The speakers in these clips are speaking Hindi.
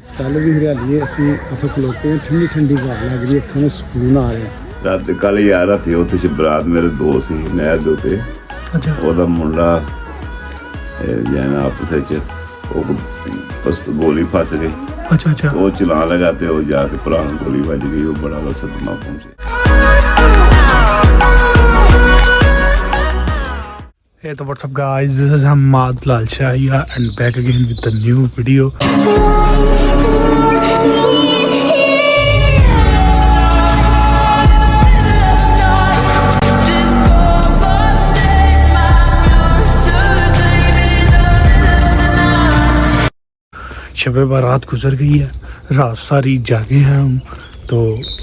स्टाले की हरियाली असी अपने खलोते हैं, ठंडी ठंडी हवा लग रही है, अखां में सुकून आ रहा है। रात कल यार राती उत्थे शब-ए-बारात मेरे दोस्त ही नहर दे उत्ते अच्छा ओदा मुंडा जाना आपस बस गोली फस गई। अच्छा अच्छा वो चला लगा ते वो जाके भरा गोली बज गई, वो बड़ा वा सदमा पहुंचे। Hey, so what's up guys, this is HamMad LalShahiYa and back again with a new video. Shab-e-Barat गुजर गई है, रात सारी जागे हैं हम, तो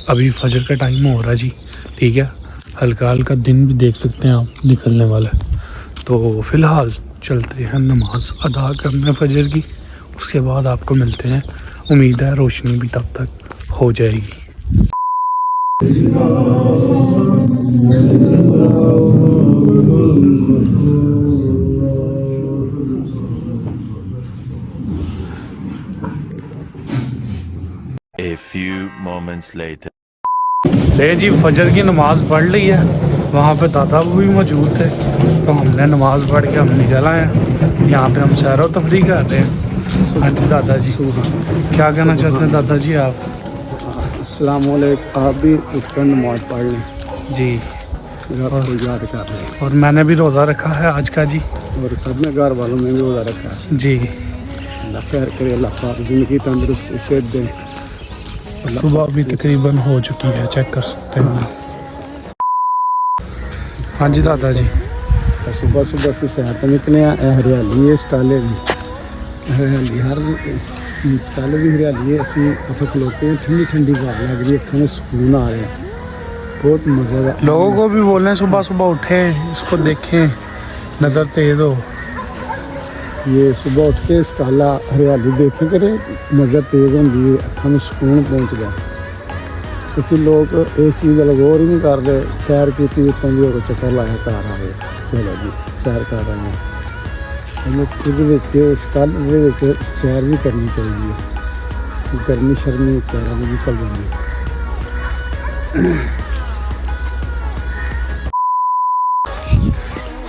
अभी फजर का टाइम हो रहा है जी। ठीक है, हल्का हल्का दिन भी देख सकते हैं आप निकलने वाला है। तो फ़िलहाल चलते हैं नमाज अदा करने फजर की, उसके बाद आपको मिलते हैं। उम्मीद है रोशनी भी तब तक हो जाएगी। A few moments later. ले जी फजर की नमाज़ पढ़ ली है, वहाँ पे दादा भी मौजूद थे, तो हमने नमाज़ पढ़ के हम निकल आए हैं। यहाँ पे हम सैर व तफरी कर रहे हैं। हाँ जी दादा जी, क्या कहना चाहते हैं दादा जी आप? अस्सलाम वालेकुम। आप भी उठकर नमाज पढ़ लें जी, रब को याद कर लें। और मैंने भी रोज़ा रखा है आज का जी। और सब ने घर वालों ने भी रोज़ा रखा है। जी, अल्लाह खैर करे, अल्लाह पाक ज़िंदगी तंदुरुस्ती सेहत दें। सुबह भी तकरीबन हो चुकी है, चेक कर सकते हैं। हाँ जी दादा जी, सुबह सुबह से सैर पर निकले हैं। हरियाली है स्टाले की, हरियाली हर स्टाले की हरियाली है। असी अपने खलोते हैं, ठंडी ठंडी हवा लग रही है, अखां में सुकून आ रहा है, बहुत मज़ा है। लोगों को भी बोल रहे हैं सुबह सुबह उठें, इसको देखें, नज़र तेज़ हो। ये सुबह उठ के स्टाला हरियाली देखें करे, नज़र तेज़ होंगी है, अखां में सुकून पहुँचता है। किसी लोग इस चीज़ का गौर ही नहीं करते। सैर की उतों भी को चक्कर लाया घर आ गए, चलो जी सैर कर रहे हैं। ये सैर भी करनी चाहिए, गर्मी शर्मी पैरों में निकल जाएंगे।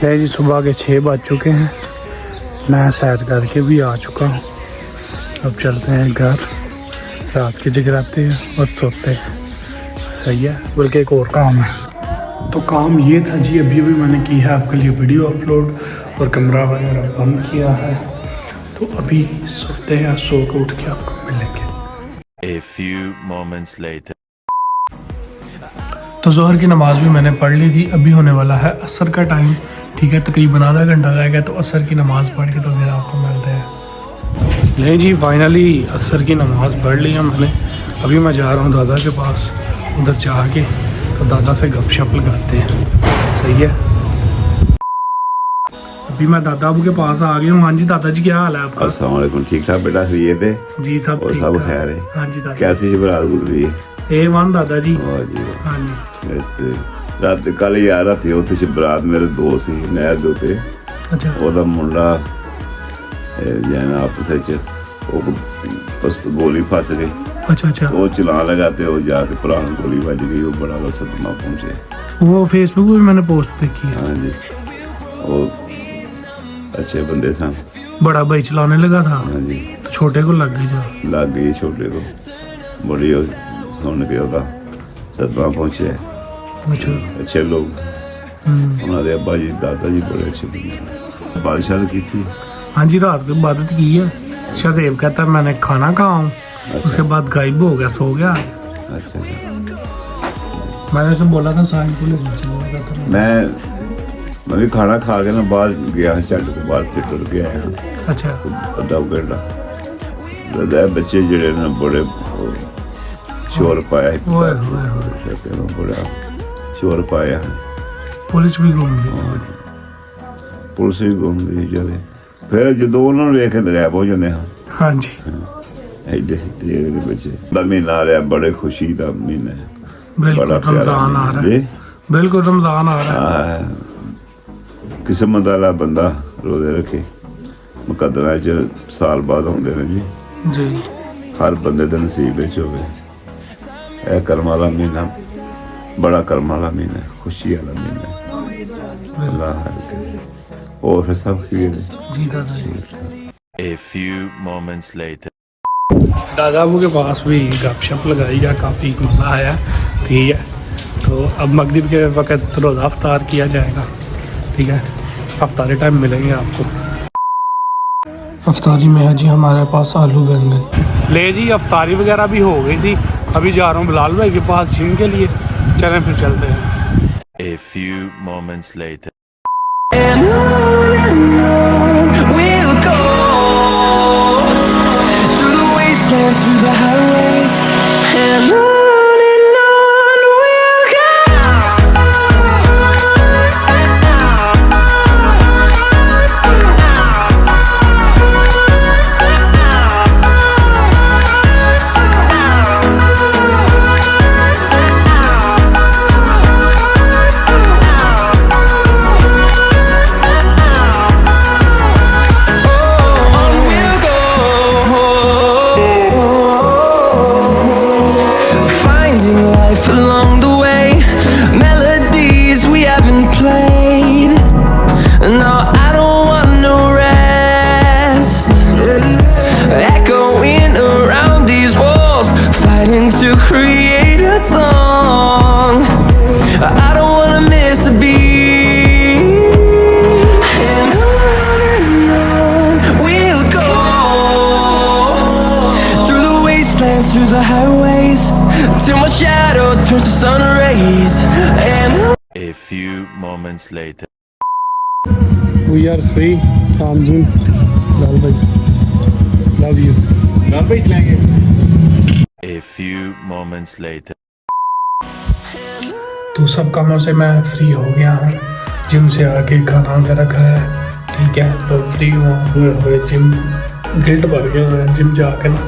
ले जी सुबह के 6 बज चुके हैं, मैं सैर करके भी आ चुका हूँ। अब चलते हैं घर, रात के जगराते हैं और सोते हैं। सही है, बल्कि एक और काम है। तो काम ये था जी, अभी अभी मैंने की है आपके लिए वीडियो अपलोड और कैमरा वगैरह बंद किया है, तो अभी सोते हैं, सो के उठ के आपको मिलेंगे। A few moments later. तो ज़ोहर की नमाज़ भी मैंने पढ़ ली थी, अभी होने वाला है असर का टाइम। ठीक है, तकरीबन आधा घंटा रह गया, तो असर की नमाज़ पढ़ के तो फिर आपको मिलते हैं। नहीं जी, फाइनली असर की नमाज़ पढ़ ली है मैंने। अभी मैं जा रहा हूँ दादा के पास, उधर जाके तो दादा से गपशप लगाते हैं। सही है, अभी मैं दादा के पास आ गया हूँ। हाँ जी दादा जी, क्या हाल है आपका? अस्सलाम वालेकुम। ठीक ठाक बेटा, खैरियत है? जी सब और ठीक सब ठाक। खैर है? हाँ जी दादा। कैसी शब-ए-बारात गुजरी है? A1 दादा जी। वाह जी वाह। हाँ जी रात कल यार राती उत्थे शब-ए-बारात मेरे दोस्त ही नहर दे उत्ते अच्छा ओदा मुंडा जाना आपस बस गोली फस गई। अच्छा अच्छा, वो चला लगा ते वो जाके भरा गोली बज गई, वो बड़ा वा सदमा पहुंचे। वो फेसबुक पे मैंने पोस्ट देखी है। हाँ जी, वो अच्छे बंदे सन। बड़ा भाई चलाने लगा था, हाँ जी, तो छोटे को लग गई जा। लग गई छोटे को, बड़ी सुन के ओदा सदमा पहुंचे। अच्छा अच्छे लोग उन्होंने अब्बा जी दादा जी बड़े अच्छे बंदे। बादशाह की थी। हाँ जी, रात को इबादत की है। शाहजेब कहता है मैंने खाना खाऊं, उसके बाद गायब हो गया, सो गया। अच्छा, मैंने उसे बोला था साइड को ले चला था। मैं भी खाना खा के ना बाहर गया, झट के बाहर फिर टुर के आया। अच्छा, अद्धा घंटा दादा बच्चे जड़े ना बड़े शोर पाया, बड़ा शोर पाया। पुलिस भी घूम गई, पुलिस भी घूम गई जाते, फिर जो उन्होंने वेख के गायब हो जाते हैं। हाँ जी, एडे तेरे बच्चे दा महीना आ रहा, बड़े खुशी का महीना है। बिल्कुल रमजान आ रहा है, बिल्कुल रमजान आ रहा है। किस्मत वाला बंदा रोजे रखे, मुकद्दरा च साल बाद आते हैं जी। जी हर बंदे दे नसीब विच होवे। यह कर्म वाला महीना बड़ा कर्म वाला महीना, खुशी वाला महीना। अल्लाह हर करे और फिर सब खीर जी दादा जी। A few moments later. दादा बाबू के पास भी गपशप लगाई गया, काफ़ी मज़ा आया। ठीक है, तो अब मगरिब के वक़्त रोज़ा अफ्तार किया जाएगा। ठीक है, अफ्तारी टाइम मिलेंगे आपको। अफ्तारी में है जी हमारे पास आलू बैंगन। ले जी, अफ्तारी वगैरह भी हो गई थी। अभी जा रहा हूँ बिलाल भाई के पास जिम के लिए। चलें फिर चलते हैं। A few moments later. And on we'll go, through the wastelands, through the highways, and on we'll go. Along the way, melodies we haven't played. No, I don't want no rest. Echoing around these walls, fighting to create a song. I don't wanna miss a beat. And on we'll go, through the wastelands, through the highways, till my shadow turns to sun rays. And A few moments later. We are free from gym. Lal bhai, love you. A few moments later. तो सब कामों से मैं फ्री हो गया हूँ। जिम से आके खाना वगैरह खाया। ठीक है, तो फ्री हुए जिम, गिल्ट भर गया हुआ है जिम जाके ना।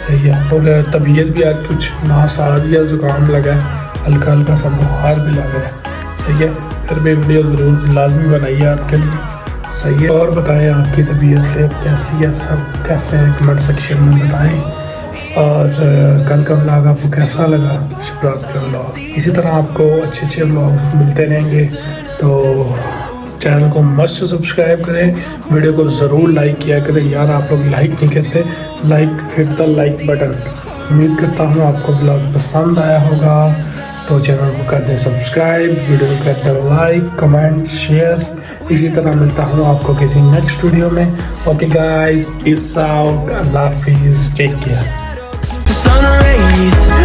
सही है, और तबीयत भी आज कुछ नासाज या ज़ुकाम लगा है, हल्का हल्का सा बुखार भी लग रहा है। सही है, फिर भी वीडियो ज़रूर लाजमी बनाइए आपके लिए। सही है, और बताएं आपकी तबीयत से कैसी है, सब कैसे हैं कमेंट सेक्शन में बताएं। और कल का व्लॉग आपको कैसा लगा, शब-ए-बारात का व्लॉग। इसी तरह आपको अच्छे अच्छे व्लॉग्स मिलते रहेंगे, तो चैनल को मस्ट सब्सक्राइब करें, वीडियो को ज़रूर लाइक किया करें। यार आप लोग लाइक नहीं करते, like hit the like button. उम्मीद करता हूँ आपको व्लॉग पसंद आया होगा, तो चैनल को कर दें सब्सक्राइब, वीडियो को कर दें लाइक, कमेंट, शेयर। इसी तरह मिलता हूँ आपको किसी नेक्स्ट वीडियो में। ओके गाइस, पीस आउट, अल्लाह हाफिज़, take care. the sun rays.